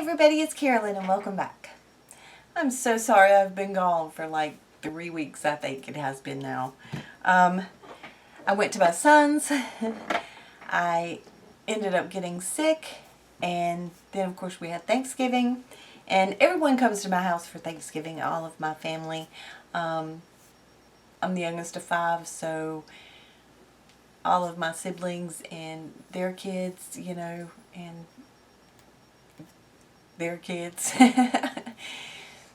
everybody, it's Carolyn and welcome back. I'm so sorry I've been gone for like 3 weeks, I think it has been now. I went to my son's. I ended up getting sick, and then of course we had Thanksgiving, and everyone comes to my house for Thanksgiving, all of my family. I'm the youngest of 5, so all of my siblings and their kids, you know, and their kids.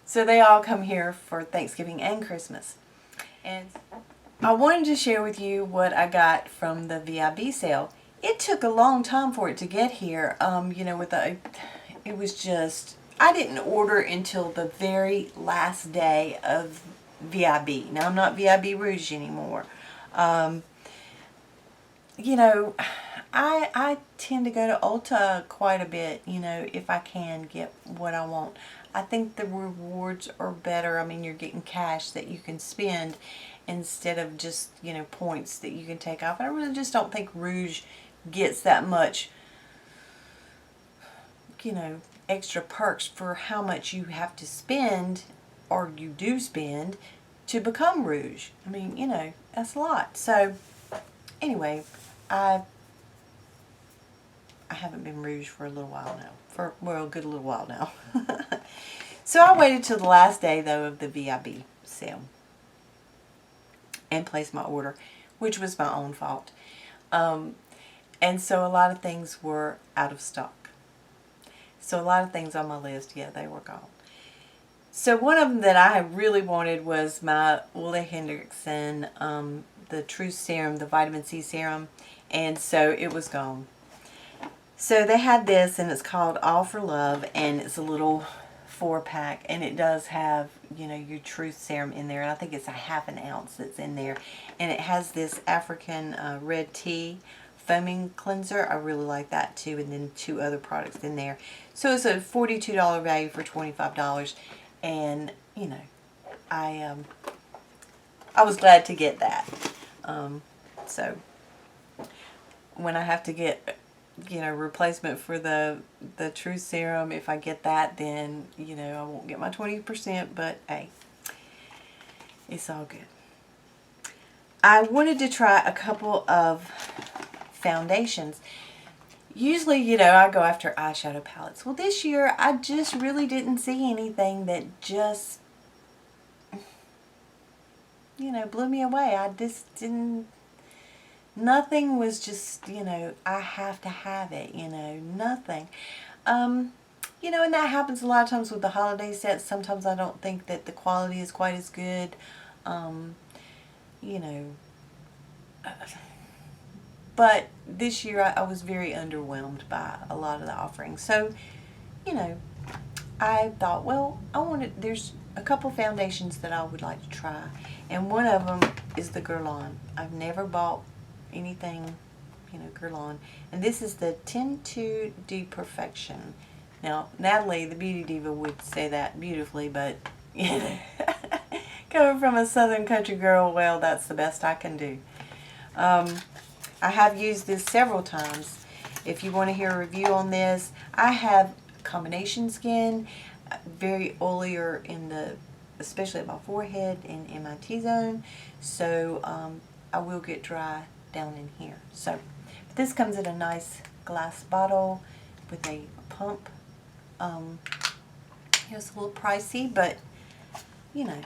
So they all come here for Thanksgiving and Christmas. And I wanted to share with you what I got from the VIB sale. It took a long time for it to get here. You know, it was just, I didn't order until the very last day of VIB. Now I'm not VIB Rouge anymore. You know, I tend to go to Ulta quite a bit, you know, if I can get what I want. I think the rewards are better. I mean, you're getting cash that you can spend instead of just, you know, points that you can take off. I really just don't think Rouge gets that much, you know, extra perks for how much you have to spend, or you do spend, to become Rouge. I mean, you know, that's a lot. So, anyway, I haven't been Rouge for a little while now. Well, a good little while now. So I waited till the last day, though, of the VIB sale and placed my order, which was my own fault. And so a lot of things were out of stock. So a lot of things on my list, yeah, they were gone. So one of them that I really wanted was my Ole Henriksen, the True Serum, the vitamin C serum, and so it was gone. So they had this, and it's called All for Love, and it's a little 4-pack, and it does have, you know, your Truth Serum in there, and I think it's a ½ an ounce that's in there, and it has this African red tea foaming cleanser. I really like that too, and then 2 other products in there. So it's a $42 value for $25, and you know, I was glad to get that. So when I have to get, you know, replacement for the True Serum, if I get that, then, you know, I won't get my 20%, but hey, it's all good. I wanted to try a couple of foundations. Usually, you know, I go after eyeshadow palettes. Well, this year I just really didn't see anything that just, you know, blew me away. I just didn't. Nothing was just, you know, I have to have it, you know, nothing. You know, and that happens a lot of times with the holiday sets. Sometimes I don't think that the quality is quite as good, you know. But this year I was very underwhelmed by a lot of the offerings. So, you know, I thought, well, there's a couple foundations that I would like to try. And one of them is the Guerlain. I've never bought anything, you know, Guerlain. And this is the Tenue de Perfection. Now, Natalie, the beauty diva, would say that beautifully, but you know, coming from a southern country girl, well, that's the best I can do. I have used this several times. If you want to hear a review on this, I have combination skin, very oilier in especially at my forehead and in my T-zone. So I will get dry down in here. So this comes in a nice glass bottle with a pump. It's a little pricey, but you know,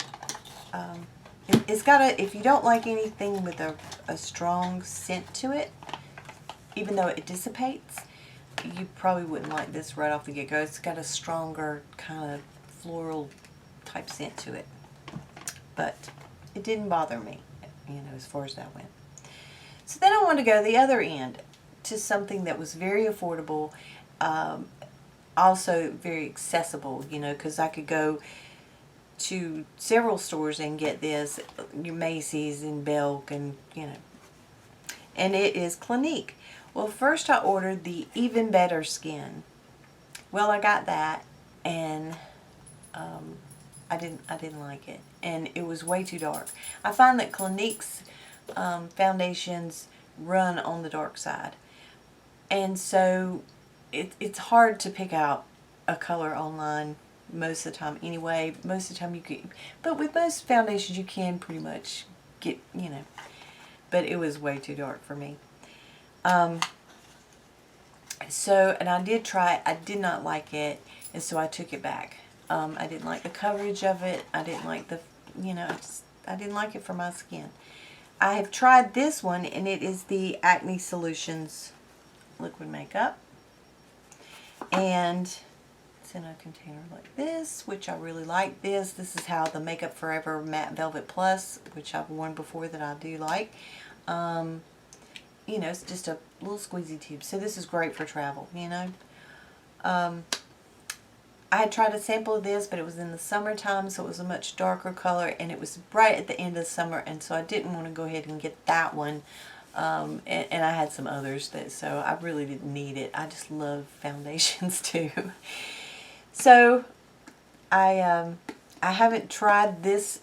it's got if you don't like anything with a strong scent to it, even though it dissipates, you probably wouldn't like this right off the get-go. It's got a stronger kind of floral type scent to it, but it didn't bother me, you know, as far as that went. So then I wanted to go the other end to something that was very affordable, also very accessible, you know, because I could go to several stores and get this, your Macy's and Belk, and you know, and it is Clinique. Well, first I ordered the Even Better Skin. Well, I got that, and I didn't like it, and it was way too dark. I find that Clinique's foundations run on the dark side, and so it's hard to pick out a color online most of the time anyway. Most of the time you can, but with most foundations you can pretty much get, you know, but it was way too dark for me. So, and I did try it. I did not like it, and so I took it back. I didn't like the coverage of it. I didn't like the, you know, I didn't like it for my skin. I have tried this one, and it is the Acne Solutions liquid makeup, and it's in a container like this, which I really like this. This is how the Makeup Forever Matte Velvet Plus, which I've worn before, that I do like. You know, it's just a little squeezy tube. So this is great for travel, you know. I had tried a sample of this, but it was in the summertime, so it was a much darker color, and it was right at the end of summer, and so I didn't want to go ahead and get that one. And I had some others, that so I really didn't need it. I just love foundations too. So I haven't tried this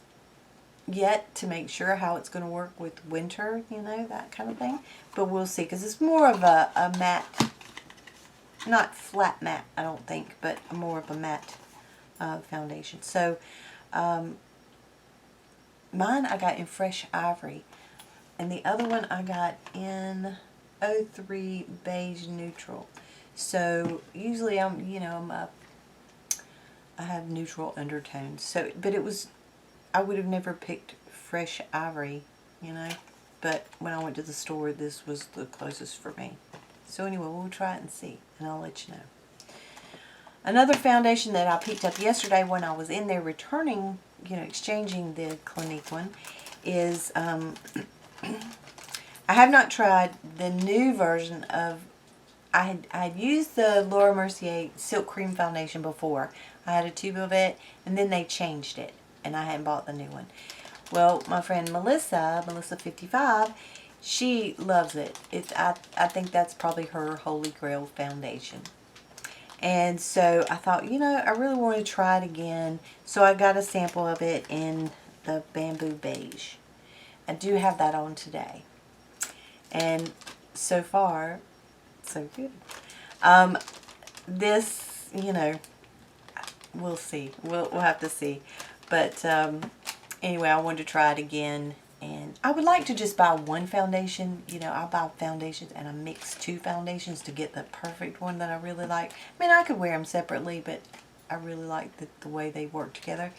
yet to make sure how it's going to work with winter, you know, that kind of thing. But we'll see, because it's more of a matte, not flat matte, I don't think, but more of a matte foundation. So mine I got in Fresh Ivory, and the other one I got in 03 Beige Neutral. So usually I have neutral undertones. So, but it was, I would have never picked Fresh Ivory, you know, but when I went to the store, this was the closest for me. So anyway, we'll try it and see, and I'll let you know. Another foundation that I picked up yesterday when I was in there returning, you know, exchanging the Clinique one, is, I have not tried the new version of, I had used the Laura Mercier Silk Cream Foundation before. I had a tube of it, and then they changed it, and I hadn't bought the new one. Well, my friend Melissa 55, she loves it. I think that's probably her holy grail foundation. And so I thought, you know, I really want to try it again. So I got a sample of it in the Bamboo Beige. I do have that on today. And so far, so good. This, you know, we'll see. We'll have to see. But anyway, I wanted to try it again. And I would like to just buy one foundation. You know, I buy foundations and I mix two foundations to get the perfect one that I really like. I mean, I could wear them separately, but I really like the way they work together.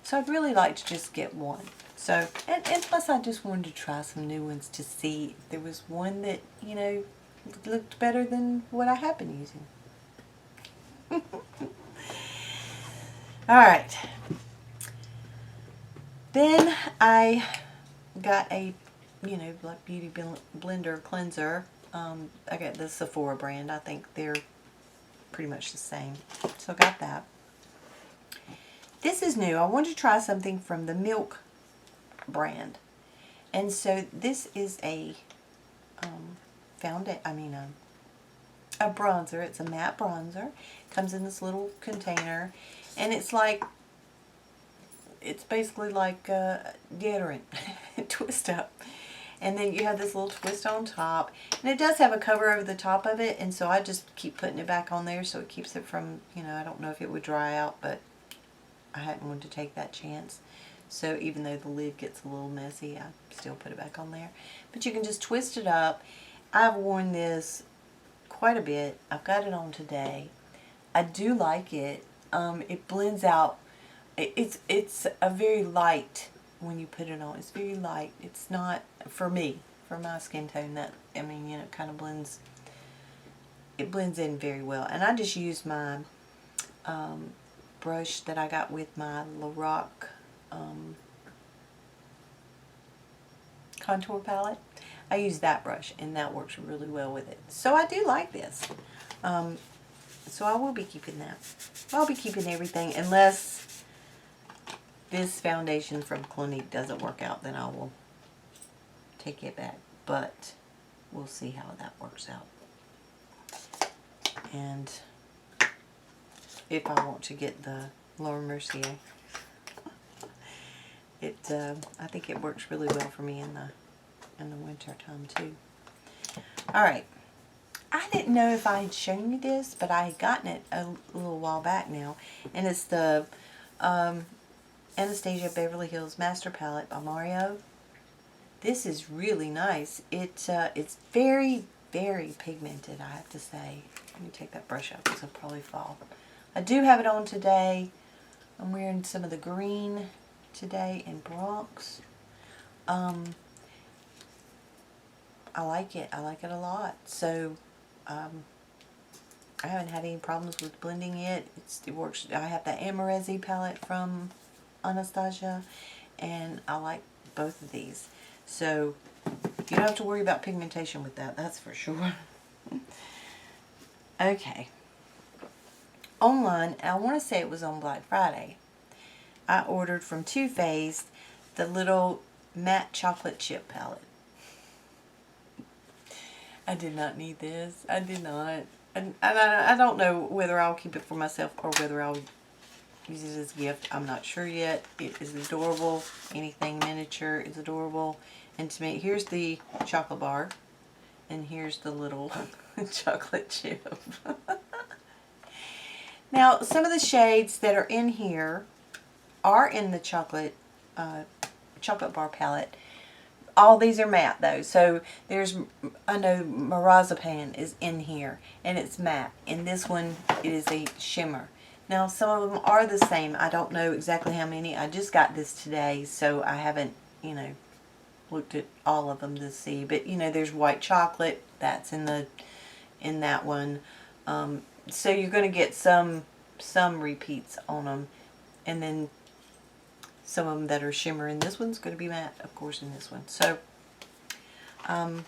So I'd really like to just get one. So, and plus I just wanted to try some new ones to see if there was one that, you know, looked better than what I have been using. Alright. Then I got a, you know, like Beauty Blender cleanser. I got the Sephora brand. I think they're pretty much the same. So I got that. This is new. I wanted to try something from the Milk brand. And so this is a a bronzer. It's a matte bronzer. Comes in this little container, and it's like, it's basically like deodorant. Twist up. And then you have this little twist on top, and it does have a cover over the top of it, and so I just keep putting it back on there so it keeps it from, you know, I don't know if it would dry out, but I hadn't wanted to take that chance. So even though the lid gets a little messy, I still put it back on there. But you can just twist it up. I've worn this quite a bit. I've got it on today. I do like it. It blends out. It's a very light when you put it on. It's very light. It's not, for me, for my skin tone, that, I mean, you know, it kind of blends, it blends in very well. And I just use my brush that I got with my Lorac contour palette. I use that brush, and that works really well with it. So I do like this. So I will be keeping that. I'll be keeping everything, unless this foundation from Clinique doesn't work out, then I will take it back. But we'll see how that works out. And if I want to get the Laura Mercier, I think it works really well for me in the winter time too. All right, I didn't know if I had shown you this, but I had gotten it a little while back now. And it's the Anastasia Beverly Hills Master Palette by Mario. This is really nice. It's very, very pigmented, I have to say. Let me take that brush out because it'll probably fall. I do have it on today. I'm wearing some of the green today in Bronx. I like it. I like it a lot. So, I haven't had any problems with blending it. It works. I have the Amarezzi palette from Anastasia, and I like both of these. So, you don't have to worry about pigmentation with that. That's for sure. Okay. Online, I want to say it was on Black Friday, I ordered from Too Faced the little matte chocolate chip palette. I did not need this. I did not. And I don't know whether I'll keep it for myself or whether I'll use it as a gift. I'm not sure yet. It is adorable. Anything miniature is adorable. And to me, here's the chocolate bar. And here's the little chocolate chip. Now, some of the shades that are in here are in the chocolate bar palette. All these are matte though. So there's, I know Marzipan is in here and it's matte. And this one, it is a shimmer. Now some of them are the same. I don't know exactly how many. I just got this today, so I haven't, you know, looked at all of them to see. But you know, there's white chocolate. That's in that one. So you're going to get some repeats on them, and then some of them that are shimmer, and this one's going to be matte, of course, in this one. So, and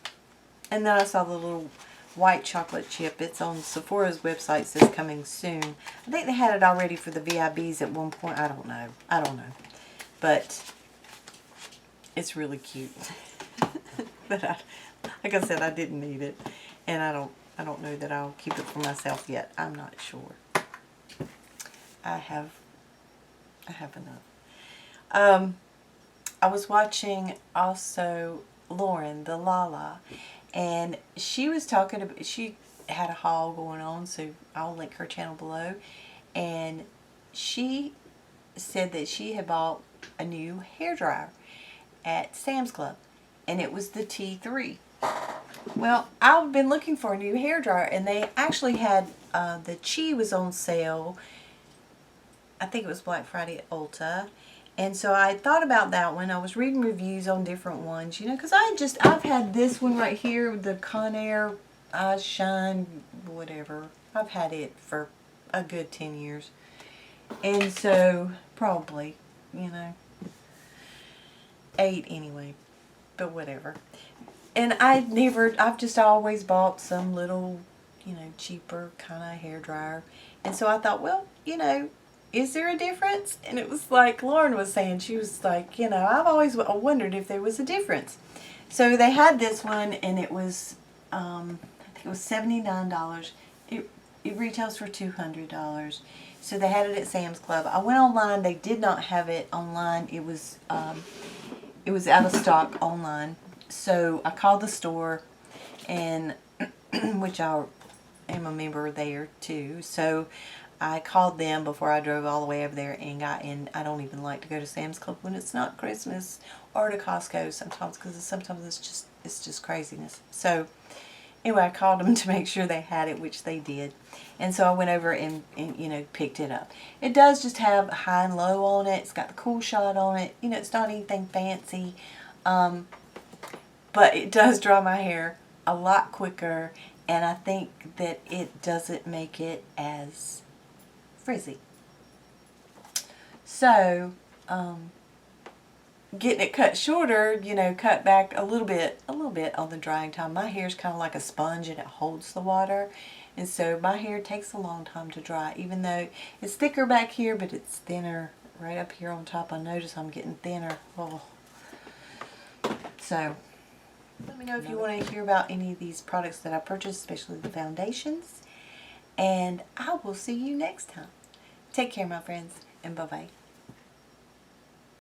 then I saw the little white chocolate chip. It's on Sephora's website. It says coming soon. I think they had it already for the VIBs at one point. I don't know. But it's really cute. But like I said, I didn't need it, and I don't know that I'll keep it for myself yet. I'm not sure. I have enough. I was watching also Lauren, the Lala, and she was talking about, she had a haul going on, so I'll link her channel below, and she said that she had bought a new hairdryer at Sam's Club, and it was the T3. Well, I've been looking for a new hairdryer, and they actually had, the Chi was on sale. I think it was Black Friday at Ulta. And so I thought about that one. I was reading reviews on different ones, you know, because I've had this one right here, the Conair Eyes Shine, whatever. I've had it for a good 10 years. And so, probably, you know, 8 anyway, but whatever. And I've just always bought some little, you know, cheaper kind of hairdryer. And so I thought, well, you know, is there a difference? And it was like Lauren was saying, she was like, you know, I've always wondered if there was a difference. So they had this one, and it was, I think it was $79. It retails for $200. So they had it at Sam's Club. I went online. They did not have it online. It was out of stock online. So I called the store, and which I am a member there too. So I called them before I drove all the way over there and got in. I don't even like to go to Sam's Club when it's not Christmas, or to Costco sometimes, because sometimes it's just craziness. So anyway, I called them to make sure they had it, which they did. And so I went over and you know, picked it up. It does just have high and low on it. It's got the cool shot on it. You know, it's not anything fancy. But it does dry my hair a lot quicker, and I think that it doesn't make it as frizzy. So, getting it cut shorter, you know, cut back a little bit on the drying time. My hair is kind of like a sponge, and it holds the water, and so my hair takes a long time to dry, even though it's thicker back here, but it's thinner right up here on top. I notice I'm getting thinner. Oh. So let me know if you want to hear about any of these products that I purchased, especially the foundations. And I will see you next time. Take care, my friends, and bye-bye.